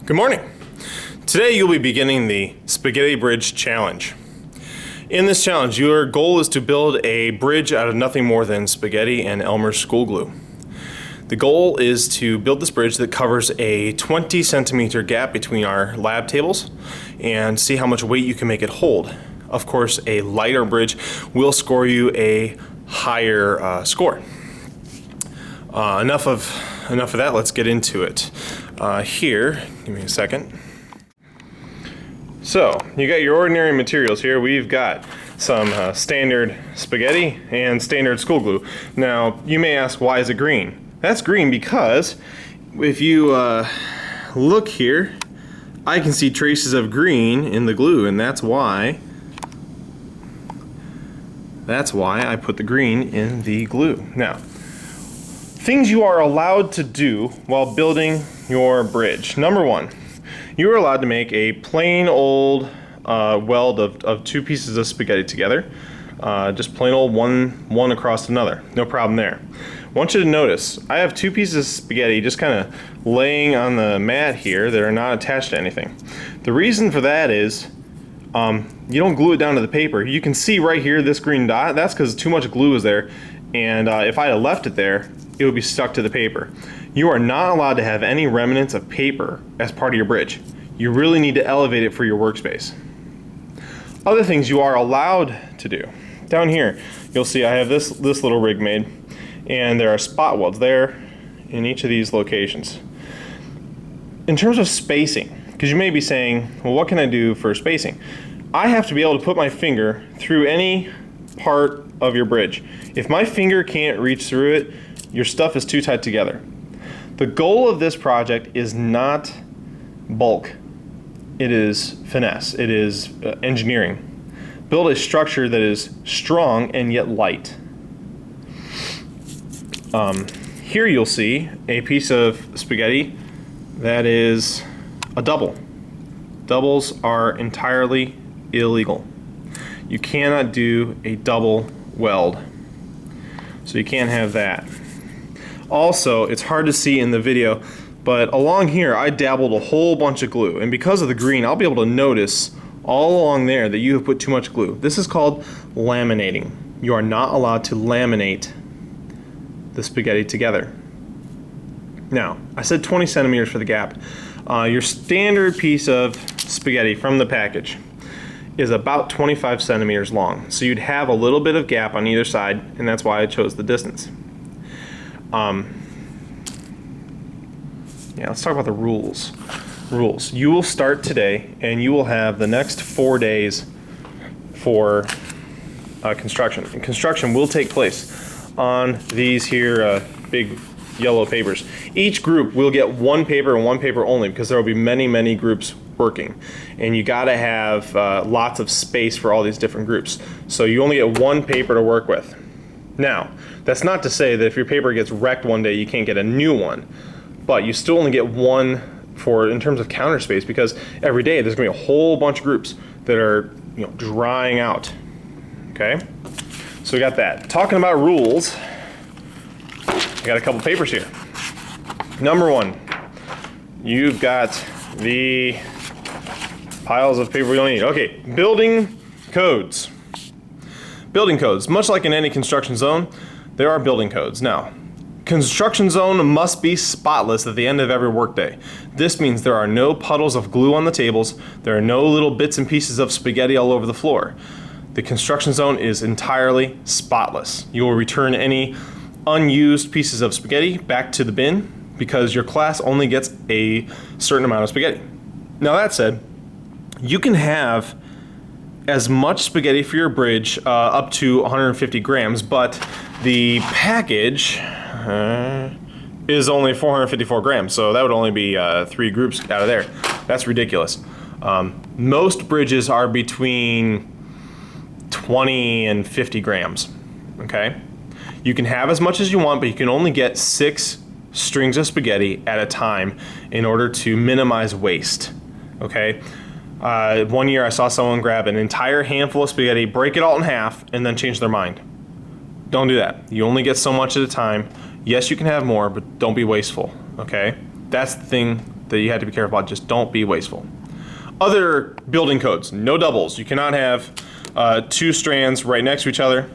Good morning. Today you'll be beginning the Spaghetti Bridge Challenge. In this challenge, your goal is to build a bridge out of nothing more than spaghetti and Elmer's school glue. The goal is to build this bridge that covers a 20 centimeter gap between our lab tables and see how much weight you can make it hold. Of course, a lighter bridge will score you a higher score. Enough of that, let's get into it. Here, give me a second. So, you got your ordinary materials here. We've got some standard spaghetti and standard school glue. Now, you may ask, why is it green? That's green because if you look here, I can see traces of green in the glue, and that's why I put the green in the glue. Now, things you are allowed to do while building your bridge. Number one, you are allowed to make a plain old weld of two pieces of spaghetti together. Just plain old one across another. No problem there. I want you to notice, I have two pieces of spaghetti just kind of laying on the mat here that are not attached to anything. The reason for that is you don't glue it down to the paper. You can see right here this green dot, that's because too much glue is there, and if I had left it there, it would be stuck to the paper. You are not allowed to have any remnants of paper as part of your bridge. You really need to elevate it for your workspace. Other things you are allowed to do. Down here, you'll see I have this little rig made, and there are spot welds there in each of these locations. In terms of spacing, because you may be saying, well, what can I do for spacing? I have to be able to put my finger through any part of your bridge. If my finger can't reach through it, your stuff is too tight together. The goal of this project is not bulk. It is finesse. It is engineering. Build a structure that is strong and yet light. Here you'll see a piece of spaghetti that is a double. Doubles are entirely illegal. You cannot do a double weld. So you can't have that. Also, it's hard to see in the video, but along here I dabbled a whole bunch of glue, and because of the green I'll be able to notice all along there that you have put too much glue. This is called laminating. You are not allowed to laminate the spaghetti together. Now, I said 20 centimeters for the gap. Your standard piece of spaghetti from the package is about 25 centimeters long. So you'd have a little bit of gap on either side, and that's why I chose the distance. Let's talk about the rules. You will start today, and you will have the next 4 days for construction. And construction will take place on these here big yellow papers. Each group will get one paper and one paper only, because there will be many groups working, and you got to have lots of space for all these different groups. So you only get one paper to work with. Now, that's not to say that if your paper gets wrecked one day you can't get a new one, but you still only get one in terms of counter space, because every day there's going to be a whole bunch of groups that are drying out. Okay, so we got that. Talking about rules, I got a couple papers here. Number one, you've got the piles of paper we don't need. Okay, building codes. Building codes. Much like in any construction zone, there are building codes. Now, construction zone must be spotless at the end of every workday. This means there are no puddles of glue on the tables. There are no little bits and pieces of spaghetti all over the floor. The construction zone is entirely spotless. You will return any unused pieces of spaghetti back to the bin, because your class only gets a certain amount of spaghetti. Now, that said, you can have as much spaghetti for your bridge up to 150 grams, but the package is only 454 grams, so that would only be 3 groups out of there. That's ridiculous. Most bridges are between 20 and 50 grams, okay? You can have as much as you want, but you can only get 6 strings of spaghetti at a time in order to minimize waste, okay? One year I saw someone grab an entire handful of spaghetti, break it all in half, and then change their mind. Don't do that. You only get so much at a time. Yes, you can have more, but don't be wasteful, okay? That's the thing that you have to be careful about. Just don't be wasteful. Other building codes, no doubles. You cannot have 2 strands right next to each other.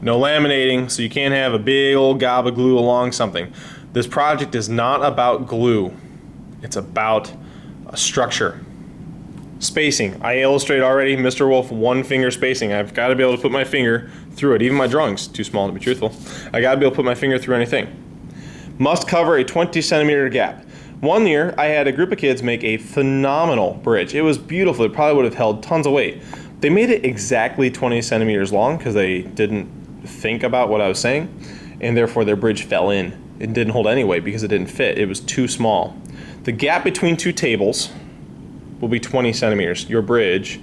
No laminating, so you can't have a big old gob of glue along something. This project is not about glue. It's about a structure. Spacing. I illustrated already, Mr. Wolf, 1 finger spacing. I've got to be able to put my finger through it. Even my drawing's too small to be truthful. I got to be able to put my finger through anything. Must cover a 20 centimeter gap. One year, I had a group of kids make a phenomenal bridge. It was beautiful. It probably would have held tons of weight. They made it exactly 20 centimeters long because they didn't think about what I was saying, and therefore their bridge fell in. It didn't hold any weight because it didn't fit. It was too small. The gap between 2 tables will be 20 centimeters. Your bridge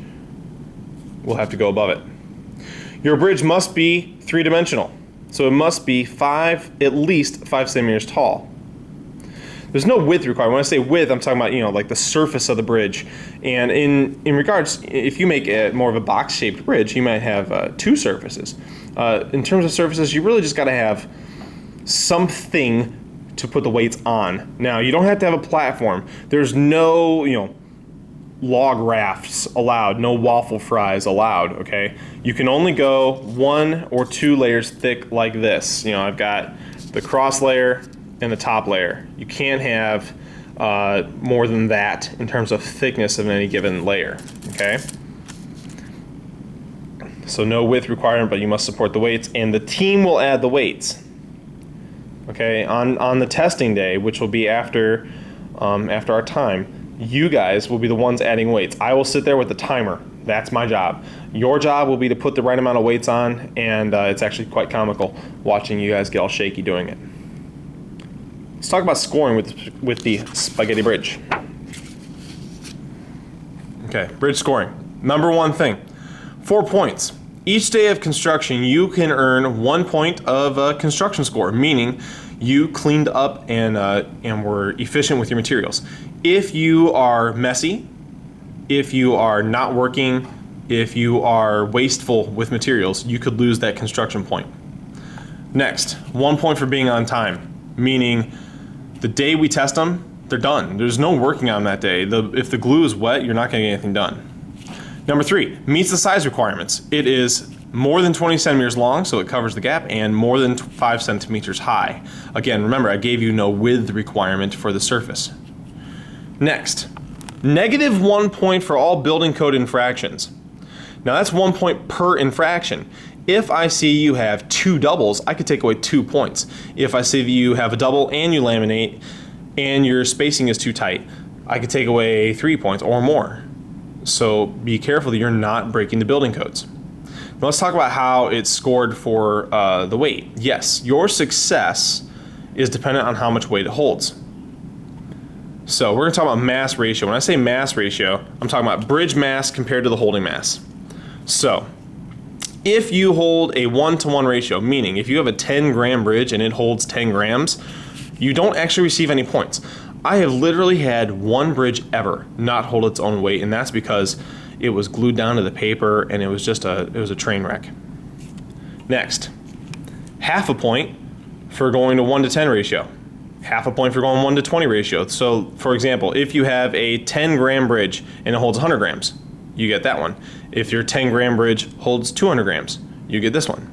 will have to go above it. Your bridge must be 3-dimensional, so it must be at least 5 centimeters tall. There's no width required. When I say width, I'm talking about, like the surface of the bridge. And in regards, if you make it more of a box-shaped bridge, you might have 2 surfaces. In terms of surfaces, you really just got to have something to put the weights on. Now, you don't have to have a platform. There's no, log rafts allowed, no waffle fries allowed, okay? You can only go 1 or 2 layers thick like this. I've got the cross layer and the top layer. You can't have more than that in terms of thickness of any given layer, okay? So no width requirement, but you must support the weights, and the team will add the weights. Okay, on the testing day, which will be after our time, you guys will be the ones adding weights. I will sit there with the timer. That's my job. Your job will be to put the right amount of weights on, and it's actually quite comical watching you guys get all shaky doing it. Let's talk about scoring with the spaghetti bridge. Okay, bridge scoring. Number 1 thing, 4 points. Each day of construction, you can earn 1 point of construction score, meaning you cleaned up and were efficient with your materials. If you are messy, if you are not working, if you are wasteful with materials, you could lose that construction point. Next, 1 point for being on time, meaning the day we test them, they're done. There's no working on that day. If the glue is wet, you're not going to get anything done. Number 3, meets the size requirements. It is more than 20 centimeters long, so it covers the gap, and more than 5 centimeters high. Again, remember, I gave you no width requirement for the surface. Next, -1 point for all building code infractions. Now that's 1 point per infraction. If I see you have 2 doubles, I could take away 2 points. If I see that you have a double and you laminate and your spacing is too tight, I could take away 3 points or more. So be careful that you're not breaking the building codes. Now let's talk about how it's scored for the weight. Yes, your success is dependent on how much weight it holds. So we're going to talk about mass ratio. When I say mass ratio, I'm talking about bridge mass compared to the holding mass. So if you hold a 1-to-1 ratio, meaning if you have a 10-gram bridge and it holds 10 grams, you don't actually receive any points. I have literally had 1 bridge ever not hold its own weight, and that's because it was glued down to the paper and it was a train wreck. Next, 0.5 point for going to 1-to-10 ratio. 0.5 point for going 1-to-20 ratio. So for example, if you have a 10-gram bridge and it holds 100 grams, you get that one. If your 10-gram bridge holds 200 grams, you get this one.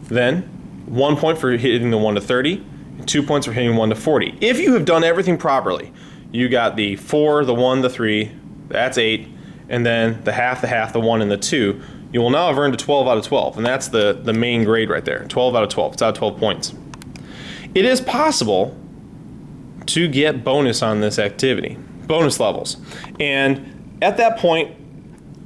Then 1 point for hitting the 1-to-30, 2 points for hitting 1-to-40. If you have done everything properly, you got the 4, the 1, the 3, that's 8, and then the half, the 1, and the 2, you will now have earned a 12 out of 12, and that's the main grade right there, 12 out of 12. It's out of 12 points. It is possible to get bonus on this activity, bonus levels. And at that point,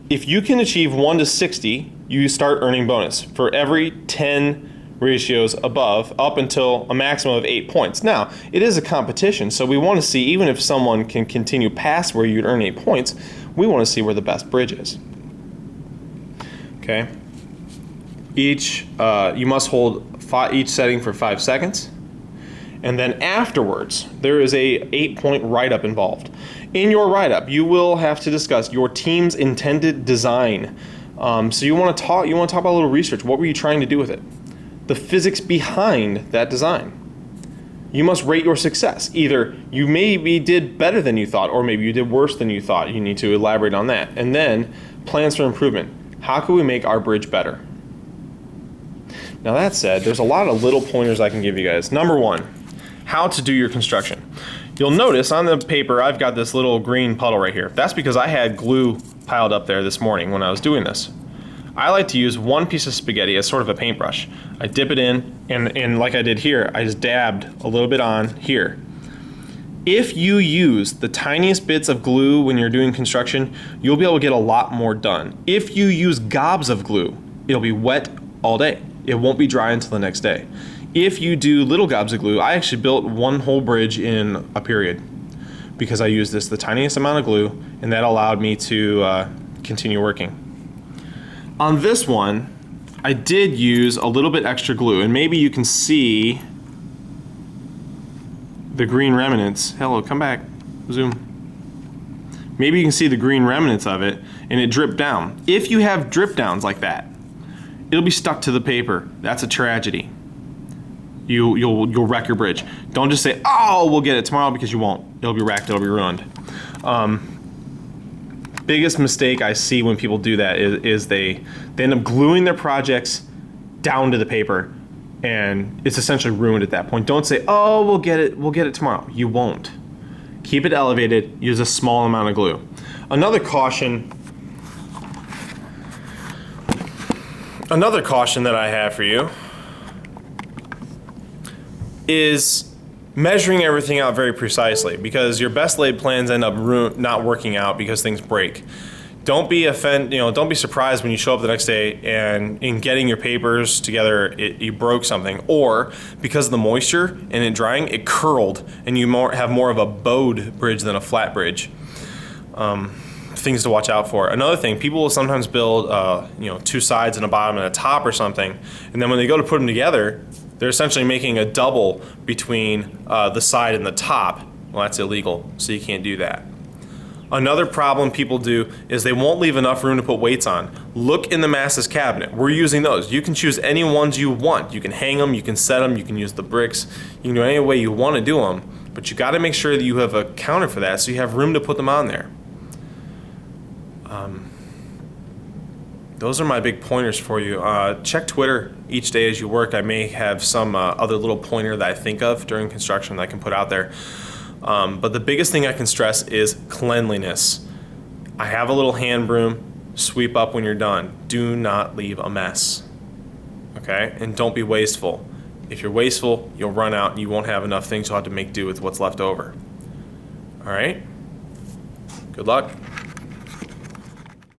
if you can achieve 1-to-60, you start earning bonus for every 10 ratios above, up until a maximum of 8 points. Now, it is a competition, so we want to see, even if someone can continue past where you'd earn 8 points, we want to see where the best bridge is. Okay? You must hold each setting for 5 seconds. And then afterwards, there is a 8-point write-up involved. In your write-up, you will have to discuss your team's intended design. So you want to talk about a little research. What were you trying to do with it? The physics behind that design. you must rate your success. Either you maybe did better than you thought, or maybe you did worse than you thought. You need to elaborate on that. And then plans for improvement. How can we make our bridge better? Now that said, there's a lot of little pointers I can give you guys. Number one, how to do your construction. You'll notice on the paper I've got this little green puddle right here. That's because I had glue piled up there this morning when I was doing this. I like to use one piece of spaghetti as sort of a paintbrush. I dip it in, and like I did here, I just dabbed a little bit on here. If you use the tiniest bits of glue when you're doing construction, you'll be able to get a lot more done. If you use gobs of glue, it'll be wet all day. It won't be dry until the next day. If you do little gobs of glue, I actually built one whole bridge in a period because I used the tiniest amount of glue, and that allowed me to continue working. On this one, I did use a little bit extra glue, and maybe you can see the green remnants. Hello, come back, zoom. Maybe you can see the green remnants of it, and it dripped down. If you have drip downs like that, it'll be stuck to the paper. That's a tragedy. You'll wreck your bridge. Don't just say, oh, we'll get it tomorrow, because you won't. It'll be wrecked, it'll be ruined. Biggest mistake I see when people do that is they end up gluing their projects down to the paper, and it's essentially ruined at that point. Don't say, oh, we'll get it tomorrow. You won't. Keep it elevated, use a small amount of glue. Another caution that I have for you is measuring everything out very precisely, because your best laid plans end up not working out because things break. Don't be don't be surprised when you show up the next day and in getting your papers together, you broke something, or because of the moisture and it drying, it curled, and you have more of a bowed bridge than a flat bridge. Things to watch out for. Another thing, people will sometimes build two sides and a bottom and a top or something, and then when they go to put them together, they're essentially making a double between the side and the top. Well, that's illegal, so you can't do that. Another problem people do is they won't leave enough room to put weights on. Look in the masses cabinet. We're using those. You can choose any ones you want. You can hang them, you can set them, you can use the bricks. You can do any way you want to do them, but you got to make sure that you have accounted for that so you have room to put them on there. Those are my big pointers for you. Check Twitter each day as you work. I may have some other little pointer that I think of during construction that I can put out there. But the biggest thing I can stress is cleanliness. I have a little hand broom. Sweep up when you're done. Do not leave a mess. Okay? And don't be wasteful. If you're wasteful, you'll run out and you won't have enough things. You'll have to make do with what's left over. All right? Good luck.